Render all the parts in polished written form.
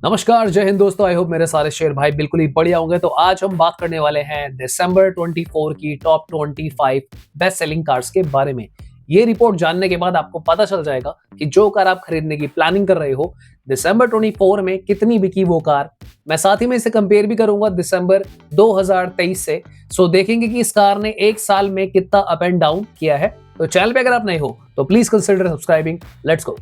नमस्कार, जय हिंद दोस्तों। आई होप मेरे सारे शेयर भाई बिल्कुल ही बढ़िया होंगे। तो आज हम बात करने वाले हैं दिसंबर 24 की टॉप 25 बेस्ट सेलिंग कार्स के बारे में। ये रिपोर्ट जानने के बाद आपको पता चल जाएगा कि जो कार आप खरीदने की प्लानिंग कर रहे हो दिसंबर 24 में कितनी बिकी वो कार। मैं साथ ही में इसे कंपेयर भी करूंगा दिसंबर 2023 से। सो देखेंगे कि इस कार ने एक साल में कितना अप एंड डाउन किया है। तो चैनल पे अगर आप नए हो तो please consider subscribing. Let's go.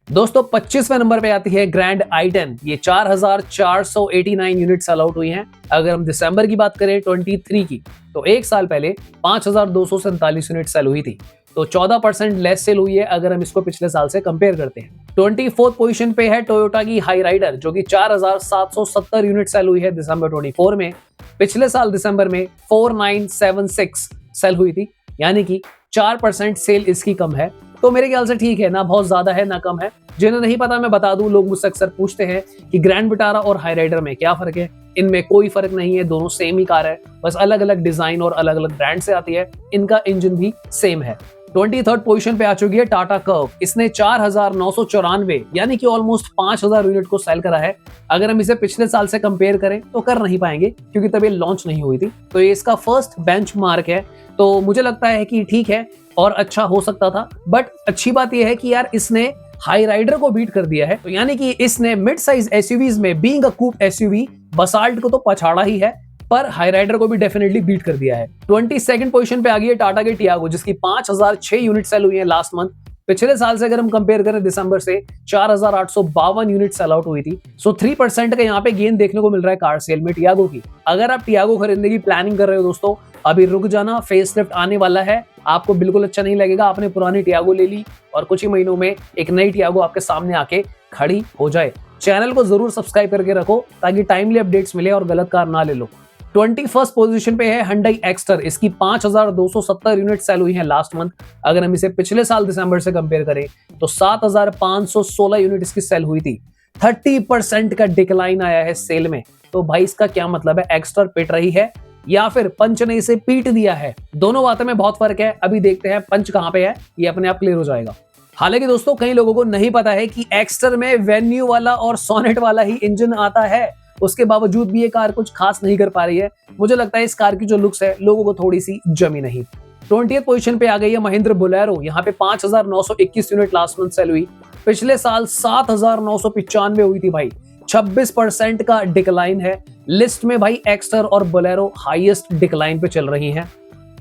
दोस्तों 25वें नंबर पे आती है ग्रैंड i10। ये 4489 यूनिट सेल आउट हुई हैं। अगर हम दिसंबर की बात करें 23 की, तो एक साल पहले 5247 यूनिट सेल हुई थी। तो 14% लेस सेल हुई है अगर हम इसको पिछले साल से कंपेयर करते हैं। 24th पोजीशन पे है टोयोटा की हाई राइडर, जो कि 4770 यूनिट सेल हुई है दिसंबर 24 में। पिछले साल दिसंबर में 4976 सेल हुई थी, यानी कि 4% सेल इसकी कम है। तो मेरे ख्याल से ठीक है, ना बहुत ज्यादा है ना कम है। जिन्हें नहीं पता मैं बता दूं, लोग मुझसे अक्सर पूछते हैं कि ग्रैंड विटारा और हाई राइडर में क्या फर्क है। इनमें कोई फर्क नहीं है, दोनों सेम ही कार है, बस अलग अलग डिजाइन और अलग अलग ब्रांड से आती है। इनका इंजन भी सेम है। 23rd पोजीशन पे आ चुकी है टाटा कर्व। इसने 4994 यानी कि ऑलमोस्ट 5000 यूनिट को सेल करा है। अगर हम इसे पिछले साल से कंपेयर करें तो कर नहीं पाएंगे, क्योंकि तब ये लॉन्च नहीं हुई थी। तो ये इसका फर्स्ट बेंचमार्क है। तो मुझे लगता है कि ठीक है और अच्छा हो सकता था। बट अच्छी बात यह है कि यार इसने हाई राइडर को बीट कर दिया है। तो यानी कि इसने मिड साइज एसयूवीज में being a coupe SUV Basalt को तो पछाड़ा ही है, पर हाई राइडर को भी डेफिनेटली बीट कर दिया है। 22nd पोजीशन पे आ गई है टाटा की टियागो, जिसकी 5006 यूनिट सेल हुई है लास्ट मंथ। पिछले साल से अगर हम कंपेयर करें दिसंबर से 4852 यूनिट सेल आउट हुई थी। सो 3% का यहाँ पे गेन देखने को मिल रहा है कार सेल में टियागो की। अगर आप टियागो खरीदने की प्लानिंग कर रहे हो दोस्तों, अभी रुक जाना, फेसलिफ्ट आने वाला है। आपको बिल्कुल अच्छा नहीं लगेगा, आपने पुरानी टियागो ले ली और कुछ ही महीनों में एक नई टियागो आपके सामने आके खड़ी हो जाए। चैनल को जरूर सब्सक्राइब करके रखो ताकि टाइमली अपडेट्स मिले और गलत कार ना ले लो। 21st पोजीशन पे है Hyundai एक्स्टर। इसकी 5270 यूनिट सेल हुई है लास्ट मंथ। अगर हम इसे पिछले साल दिसंबर से कंपेयर करें तो 7516 यूनिट इसकी सेल हुई थी। 30% का डिक्लाइन आया है सेल में। तो भाई इसका क्या मतलब है, एक्स्टर पिट रही है या फिर पंच ने इसे पीट दिया है? दोनों बातों में बहुत फर्क है। अभी देखते हैं पंच कहां पे है, ये अपने आप क्लियर हो जाएगा। हालांकि दोस्तों कई लोगों को नहीं पता है कि एक्स्टर में वेन्यू वाला और सोनेट वाला ही इंजन आता है। उसके बावजूद भी ये कार कुछ खास नहीं कर पा रही है। मुझे लगता है इस कार की जो लुक्स है लोगों को थोड़ी सी जमी नहीं। 20th पोजीशन पे आ गई है महिंद्रा बोलेरो। यहाँ पे 5921 यूनिट लास्ट मंथ सेल हुई। पिछले साल 7995 हुई थी भाई। 26% का डिक्लाइन है। लिस्ट में भाई एक्स्टर और बोलेरो हाईएस्ट डिक्लाइन पे चल रही हैं।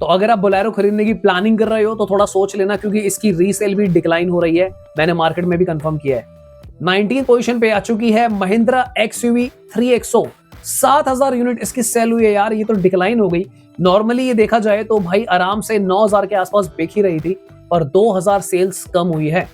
तो अगर आप बोलेरो खरीदने की प्लानिंग कर रहे हो तो थोड़ा सोच लेना, क्योंकि इसकी रीसेल भी डिक्लाइन हो रही है। मैंने मार्केट में भी कंफर्म किया है। 19th पोजीशन पे आ चुकी है महिंद्रा एक्सयूवी 3XO। 7000 यूनिट इसकी सेल हुई है यार, ये तो डिक्लाइन हो गई। नॉर्मली ये देखा जाए तो भाई आराम से 9000 के आसपास बिक ही रही थी और 2000 सेल्स कम हुई है।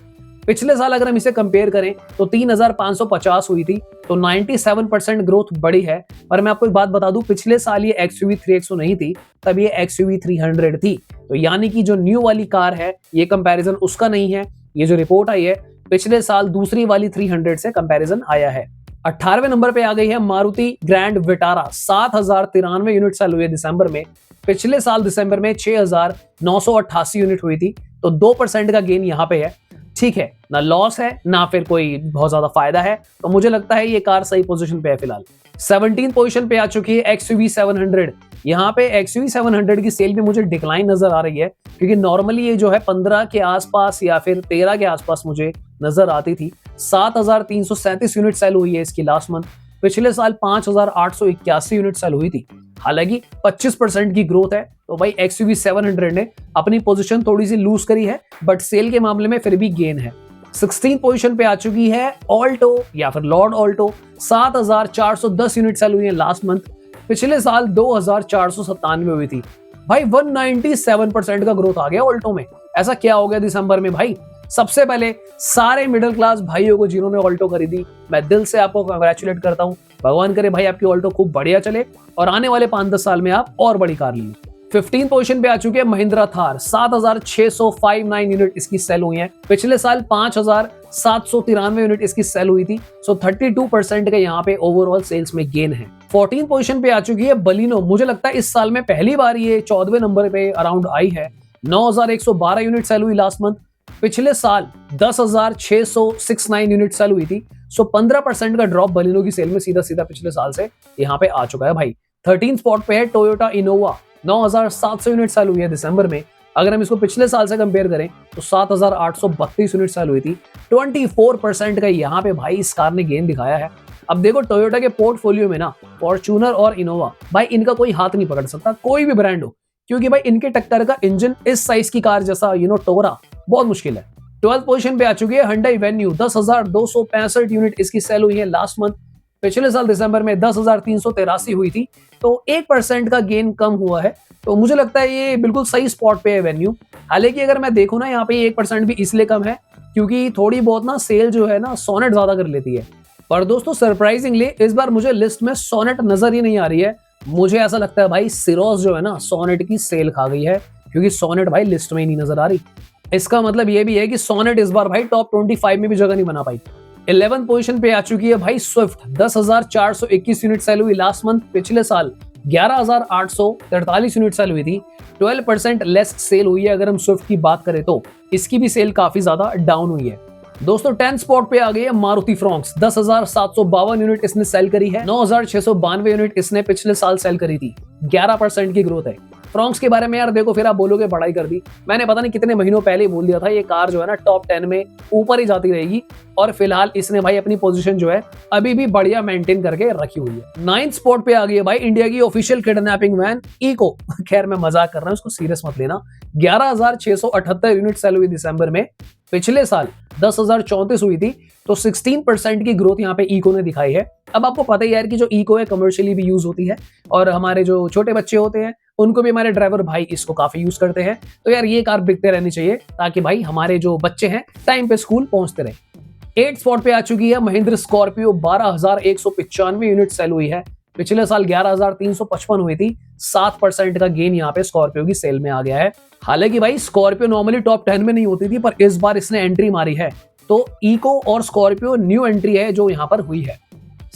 पिछले साल अगर हम इसे कंपेयर करें तो 3550 हुई थी। तो 97% ग्रोथ बढ़ी है। पर मैं आपको एक बात बता दूं, पिछले साल ये एक्सयूवी 3XO नहीं थी, तब ये एक्सयूवी 300 थी। तो यानी कि जो न्यू वाली कार है ये कंपैरिजन उसका नहीं है। ये जो रिपोर्ट आई है पिछले साल दूसरी वाली 300 से कंपैरिजन आया है। 18वें नंबर पे आ गई है Maruti grand Vitara. 7093 unit sale हुई है दिसंबर में। पिछले साल दिसंबर में 6988 यूनिट हुई थी। तो 2% का गेन यहाँ पे है। ठीक है, ना लॉस है ना फिर कोई बहुत ज्यादा फायदा है। तो मुझे लगता है ये कार सही पोजीशन पे है फिलहाल। 17th पोजीशन पे आ चुकी है XUV 700। यहाँ पे XUV 700 की सेल भी मुझे डिक्लाइन नजर आ रही है, क्योंकि नॉर्मली ये जो है 15 के आसपास या फिर 13 के आसपास मुझे नजर आती थी। 7337 यूनिट सेल हुई है इसकी लास्ट मंथ। पिछले साल 5881 यूनिट सेल हुई थी। हालांकि 25% की ग्रोथ है। तो भाई XUV 700 ने अपनी पोजीशन थोड़ी सी लूज करी है, बट सेल के मामले में फिर भी गेन है। 16th पोजीशन पे आ चुकी है ऑल्टो या फिर लॉर्ड ऑल्टो। 7410 यूनिट सेल हुई है लास्ट मंथ। पिछले साल 2497 हुई थी। भाई 197% का ग्रोथ आ गया ऑल्टो में। ऐसा क्या हो गया दिसंबर में भाई? सबसे पहले सारे मिडिल क्लास भाइयों को जिन्होंने ऑल्टो खरीदी, मैं दिल से आपको कांग्रेचुलेट करता हूं। भगवान करे भाई आपकी ऑल्टो खूब बढ़िया चले और आने वाले 5-10 साल में आप और बड़ी कार लीजिए। 15th पोजीशन पे आ चुकी है महिंद्रा थार। 7659 यूनिट इसकी सेल हुई है। पिछले साल 5793 यूनिट इसकी सेल हुई थी। सो 32% का यहाँ पे ओवरऑल सेल्स में गेन है। 14th पोजीशन पे आ चुकी है बलिनो। मुझे लगता है इस साल में पहली बार ये 14वें नंबर पे अराउंड आई है। 9112 यूनिट सेल हुई लास्ट मंथ। पिछले साल 10,669 यूनिट सेल हुई थी। सो 15% का ड्रॉप बलिनो की सेल में सीधा सीधा पिछले साल से यहाँ पे आ चुका है भाई। 13 स्पॉट पे है टोयोटा इनोवा, 9,700 यूनिट सेल हुई है दिसंबर में। अगर हम इसको पिछले साल से कंपेयर करें तो 7,832 यूनिट सेल हुई थी। 24% का यहाँ पे भाई इस कार ने गेन दिखाया है। अब देखो टोयोटा के पोर्टफोलियो में ना फॉर्च्यूनर और इनोवा, भाई इनका कोई हाथ नहीं पकड़ सकता, कोई भी ब्रांड हो, क्योंकि भाई इनके टक्कर का इंजन इस साइज की कार जैसा टोरा बहुत मुश्किल है। 12th पोजीशन पे आ चुकी है Hyundai Venue, 10,265 यूनिट इसकी सेल हुई है लास्ट मंथ। पिछले साल दिसंबर में 10,383 हुई थी, तो 1% का गेन कम हुआ है। तो मुझे लगता है ये बिल्कुल सही स्पॉट पे है वेन्यू। हालांकि अगर मैं देखूं ना यहाँ पे 1% भी इसलिए कम है क्योंकि थोड़ी बहुत ना सेल जो है ना सोनेट ज्यादा कर लेती है। पर दोस्तों सरप्राइजिंगली इस बार मुझे लिस्ट में सोनेट नजर ही नहीं आ रही है। मुझे ऐसा लगता है भाई सिरोस जो है ना सोनेट की सेल खा गई है, क्योंकि सोनेट भाई लिस्ट में ही नहीं नजर आ रही। इसका मतलब ये भी है कि सोनेट इस बार भाई टॉप 25 में भी जगह नहीं बना पाई। 11th पोजीशन पे आ चुकी है भाई स्विफ्ट, 10,421 यूनिट सेल हुई लास्ट मंथ। पिछले साल 11,843 यूनिट सेल हुई थी। 12% लेस सेल हुई है अगर हम स्विफ्ट की बात करें तो इसकी भी सेल काफी ज्यादा डाउन हुई है। दोस्तों 10th स्पॉट पे आ गई है मारुति फ्रॉन्क्स, 10,752 यूनिट इसने सेल करी है। 9,692 यूनिट इसने पिछले साल सेल करी थी। 11% की ग्रोथ है। फ्रॉन्क्स के बारे में यार देखो फिर आप बोलोगे बढ़ाई कर दी, मैंने पता नहीं कितने महीनों पहले बोल दिया था ये कार जो है ना टॉप 10 में ऊपर ही जाती रहेगी, और फिलहाल इसने भाई अपनी पोजीशन जो है अभी भी बढ़िया मेंटेन करके रखी हुई है। 9th स्पॉट पे आ गई है भाई इंडिया की ऑफिशियल किडनैपिंग वैन इको। खैर मैं मजाक कर रहा हूँ, उसको सीरियस मत लेना। 11,678 यूनिट सेल हुई दिसंबर में। पिछले साल 10,034 हुई थी, तो 16% की ग्रोथ यहाँ पे इको ने दिखाई है। अब आपको पता ही यार कि जो इको है कमर्शियली भी यूज होती है, और हमारे जो छोटे बच्चे होते हैं उनको भी हमारे ड्राइवर भाई इसको काफी यूज करते हैं। तो यार ये कार बिकते रहनी चाहिए ताकि भाई हमारे जो बच्चे हैं टाइम पे स्कूल पहुंचते रहे। 8th स्पॉट पे आ चुकी है महिंद्रा स्कॉर्पियो, 12,195 यूनिट सेल हुई है। पिछले साल 11,355 हुई थी। 7% का गेन यहाँ पे स्कॉर्पियो की सेल में आ गया है। हालांकि भाई स्कॉर्पियो नॉर्मली टॉप 10 में नहीं होती थी, पर इस बार इसने एंट्री मारी है, तो इको और स्कॉर्पियो न्यू एंट्री है जो यहाँ पर हुई है।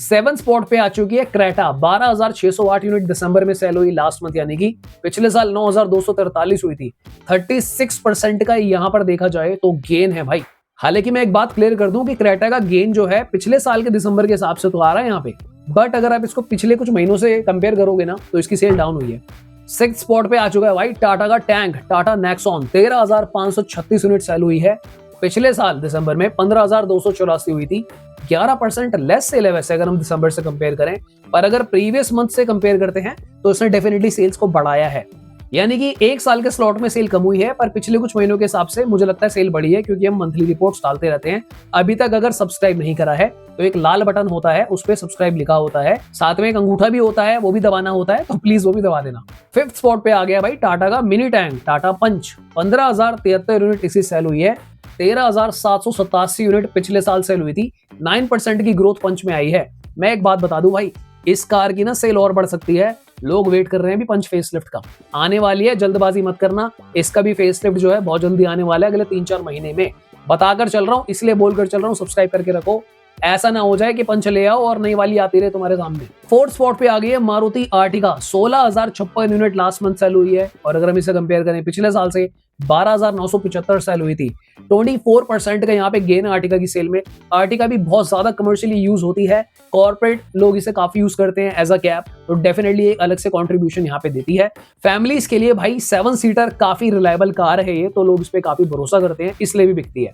7th स्पॉट पे आ चुकी है क्रेटा, 12,608 यूनिट दिसंबर में सेल हुई लास्ट मंथ, यानी कि पिछले साल 9,243 हुई थी। 36% का यहाँ पर देखा जाए तो गेन है भाई। हालांकि मैं एक बात क्लियर कर दूं कि क्रेटा का गेन जो है पिछले साल के दिसंबर के हिसाब से तो आ रहा है यहाँ पे, बट अगर आप इसको पिछले कुछ महीनों से कंपेयर करोगे ना तो इसकी सेल डाउन हुई है। 6th स्पॉट पे आ चुका है भाई टाटा का tank, Tata Nexon, 13,536 unit sale हुई है। पिछले साल दिसंबर में 15,284 हुई थी। 11% लेस सेल है वैसे अगर हम दिसंबर से कंपेयर करें, पर अगर प्रीवियस मंथ से कंपेयर करते हैं तो इसने डेफिनेटली सेल्स को बढ़ाया है। यानी कि एक साल के स्लॉट में सेल कम हुई है, पर पिछले कुछ महीनों के हिसाब से मुझे लगता है सेल बढ़ी है, क्योंकि हम मंथली रिपोर्ट्स डालते रहते हैं। अभी तक अगर सब्सक्राइब नहीं करा है तो एक लाल बटन होता है, उस पर सब्सक्राइब लिखा होता है, साथ में एक अंगूठा भी होता है, वो भी दबाना होता है, तो प्लीज वो भी दबा देना। 5th स्पॉट पे आ गया भाई टाटा का मिनी टैंक, टाटा पंच, 15,073 यूनिट इसी सेल हुई है। 13,787 यूनिट पिछले साल सेल हुई थी। 9% की ग्रोथ पंच में आई है। मैं एक बात बता दूं भाई, इस कार की ना सेल और बढ़ सकती है। लोग वेट कर रहे हैं भी पंच फेसलिफ्ट का, आने वाली है, जल्दबाजी मत करना। इसका भी फेसलिफ्ट जो है बहुत जल्दी आने वाला है, अगले 3-4 महीने में। बताकर चल रहा हूँ, इसलिए बोलकर चल रहा हूँ, सब्सक्राइब करके रखो, ऐसा ना हो जाए कि पंच ले आओ और नई वाली आती रहे तुम्हारे सामने। 4th स्पॉट पे आ गई है Maruti Ertiga, 16,056 unit last month sale हुई है, और अगर हम इसे कंपेयर करें पिछले साल से 12,975 सेल हुई थी। 24% का यहाँ पे गेन है आर्टिका की सेल में। आर्टिका भी बहुत ज्यादा कमर्शियली यूज होती है, कॉर्पोरेट लोग इसे काफी यूज करते हैं एज अ कैब, तो डेफिनेटली एक अलग से कंट्रीब्यूशन यहाँ पे देती है। फैमिलीज के लिए भाई 7 सीटर काफी रिलायबल कार है ये, तो लोग इस पे काफी भरोसा करते हैं, इसलिए भी बिकती है।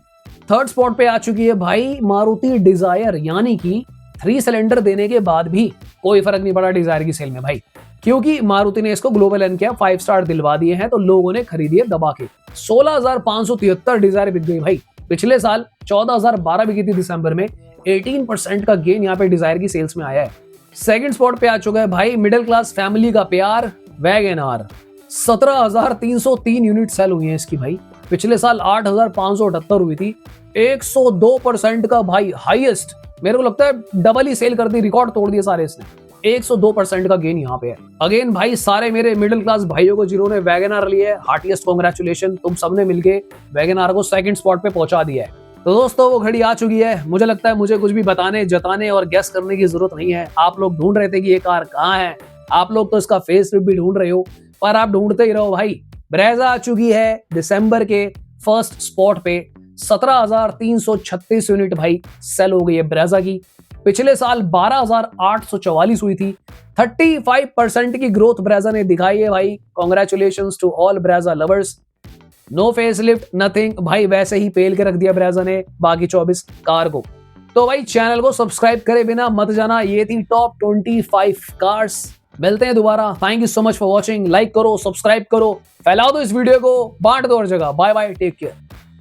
3rd स्पॉट पे आ चुकी है भाई मारुति डिजायर, यानी कि 3 सिलेंडर देने के बाद भी कोई फर्क नहीं पड़ा डिजायर की सेल में भाई, क्योंकि मारुति ने इसको ग्लोबल एन किया, 5 स्टार दिलवा दिए हैं, तो लोगों ने खरीदी है दबा के। 16,573 डिजायर बिक गई भाई। पिछले साल 14,012 बिकी थी दिसंबर में। 18% का गेन यहाँ पे डिजायर की सेल्स में आया है। 2nd स्पॉट पे आ चुका है भाई मिडिल क्लास फैमिली का प्यार, वैगन आर, 17,303 यूनिट सेल हुई है इसकी भाई। पिछले साल 8,578 हुई थी। 102% का भाई हाईएस्ट, मेरे को लगता है डबल ही सेल कर दी, रिकॉर्ड तोड़ दिए सारे इसने। 102% का गेन यहाँ पे है। अगेन भाई सारे मेरे मिडिल क्लास भाइयों को जिन्होंने वैगन आर लिए, हार्टिएस्ट कांग्रेचुलेशन, तुम सबने मिलके वैगन आर को 2nd स्पॉट पे पहुंचा दिया है। तो दोस्तों वो घड़ी आ चुकी है। मुझे लगता है मुझे कुछ भी बताने, जताने और गेस करने की जरूरत नहीं है। आप लोग ढूंढ रहे थे कि ये कार कहाँ है, आप लोग तो इसका फेस भी ढूंढ रहे हो, पर आप ढूंढते ही रहो भाई। ब्रेजा आ चुकी है दिसंबर के 1st स्पॉट पे, 17,336 यूनिट भाई सेल हो गई है ब्रेजा की। पिछले साल 12,844 हुई थी। 35% की ग्रोथ ब्रेजा ने दिखाई है भाई। Congratulations to all Brezza lovers. No facelift nothing भाई, वैसे ही पेल के रख दिया ब्रेजा ने बाकी 24 कार को। तो भाई चैनल को सब्सक्राइब करे बिना मत जाना। ये थी टॉप 25 कार्स। मिलते हैं दोबारा। Thank you so much for watching. Like करो, सब्सक्राइब करो, फैलाओ दो इस वीडियो को, बांट दो हर जगह। Bye bye, take care.